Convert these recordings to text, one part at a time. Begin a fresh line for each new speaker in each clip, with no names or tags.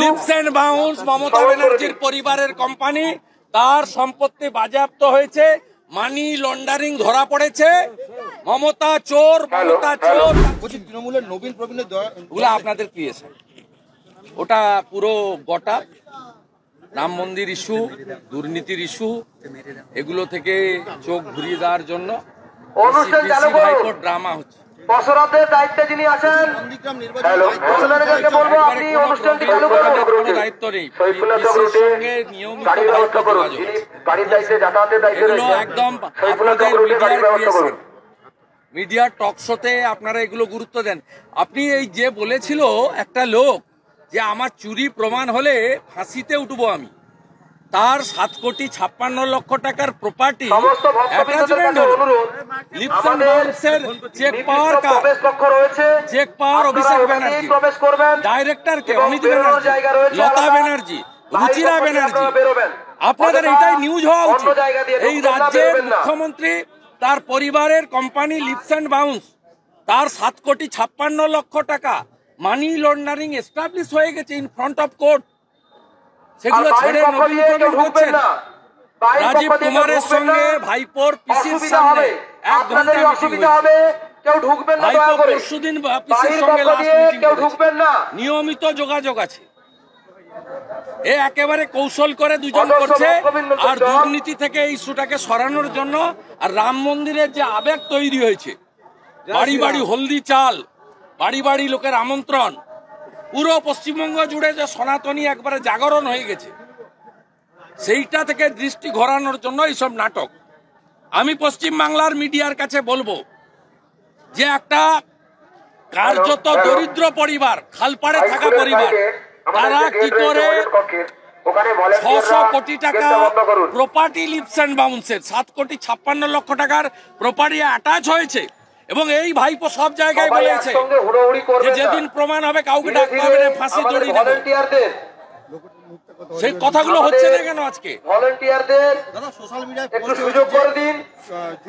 Lips and bounce Mamata ব্যানার্জির পরিবারের company, তার সম্পত্তি বাজেয়াপ্ত হয়েছে, মানি লন্ডারিং ধরা পড়েছে। মমতা চোর, মমতা চোর।
তৃণমূলের নবীন প্রবীণের
ওগুলো আপনাদের ক্রিয়েশন, ওটা পুরো গোটা রাম মন্দির ইস্যু, দুর্নীতির ইস্যু, এগুলো থেকে চোখ ঘুরিয়ে দেওয়ার জন্য ড্রামা হচ্ছে।
দায়িত্বে যিনি আছেন
দায়িত্ব নেই, একদম মিডিয়ার টক শোতে আপনারা এগুলো গুরুত্ব দেন। আপনি এই যে বলেছিল একটা লোক যে আমার চুরি প্রমাণ হলে ফাঁসিতে উঠবো আমি, তার 7,56,00,000 টাকার প্রপার্টি অ্যাটাচমেন্ট হলো। লিপস এন্ড বাউন্সের cheque power cheque power Abhishek Banerjee, director কে অমিত ব্যানার্জি, লতা ব্যানার্জি, রুচিরা ব্যানার্জি। আপনাদের এটাই নিউজ হওয়া উচিত। এই রাজ্যের মুখ্যমন্ত্রী, তার পরিবারের কোম্পানি লিপস এন্ড বাউন্স, তার 7,56,00,000 টাকা মানি লন্ডারিং এস্টাবলিশ হয়ে গেছে ইন ফ্রন্ট অফ কোর্ট। সেগুলো ছেড়ে নবীন রাজীব কুমারের সঙ্গে ভাইপোর পিসির সামনে 1 ঘন্টা মিটিং হয়েছে। ভাইপো পরশুদিন পিসির সঙ্গে লাস্ট মিটিং করেছে। নিয়মিত যোগাযোগ আছে। এ একেবারে কৌশল করে দুজন করছে, আর দুর্নীতি থেকে এই ইস্যুটাকে সরানোর জন্য। আর রাম মন্দিরের যে আবেগ তৈরি হয়েছে, বাড়ি বাড়ি হলদি চাল, বাড়ি বাড়ি লোকের আমন্ত্রণ, পুরো পশ্চিমবঙ্গ জুড়ে যে সনাতনী একবারে জাগরণ হয়ে গেছে, সেইটা থেকে দৃষ্টি ঘোরানোর জন্য এইসব নাটক। আমি পশ্চিমবাংলার মিডিয়ার কাছে বলবো যে একটা কার্যত দরিদ্র পরিবার, খালপাড়ে থাকা পরিবার, তারা কি করে 600 কোটি টাকা প্রপার্টি লিপস এন্ড বাউন্সের 7,56,00,000 টাকার প্রপার্টি অ্যাটাচ হয়েছে। এবং এই ভাইপো সব জায়গায় বলেছে যে যেদিন প্রমাণ হবে কাউকে ডাকতে হবে না, ফাঁসি জড়িয়ে দেবে। সেই কথাগুলো হচ্ছে না কেন আজকে?
ভলান্টিয়ারদের সোশ্যাল মিডিয়ায় একটু সুযোগ করে দিন,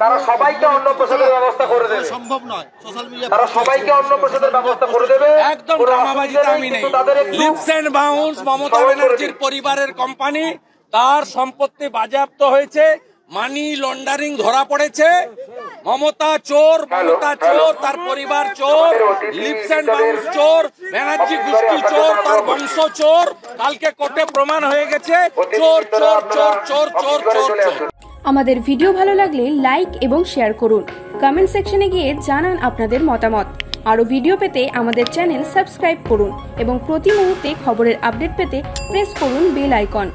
তারা সবাইকে অন্নপ্রসাদের ব্যবস্থা করে দেবে। সম্ভব নয়, সোশ্যাল মিডিয়া তারা সবাইকে অন্নপ্রসাদের ব্যবস্থা করে দেবে।
একদম ড্রামাবাজিতে আমি নেই। লিপস এন্ড বাউন্স মমতা ব্যানার্জির পরিবারের কোম্পানি, তার সম্পত্তি বাজেয়াপ্ত হয়েছে, মানি লন্ডারিং ধরা পড়েছে। মমতা চোর, মমতা চোর, তার পরিবার চোর, লিপস এন্ড বাউন্স চোর, ব্যানার্জি গোষ্ঠী চোর, তার বংশ চোর। কালকে কোর্টে প্রমাণ হয়ে গেছে চোর চোর চোর চোর চোর চোর চোর।
আমাদের ভিডিও ভালো লাগলে লাইক এবং শেয়ার করুন। কমেন্ট সেকশনে গিয়ে জানান আপনাদের মতামত। আরও ভিডিও পেতে আমাদের চ্যানেল সাবস্ক্রাইব করুন এবং প্রতি মুহূর্তে খবরের আপডেট পেতে প্রেস করুন বেল আইকন।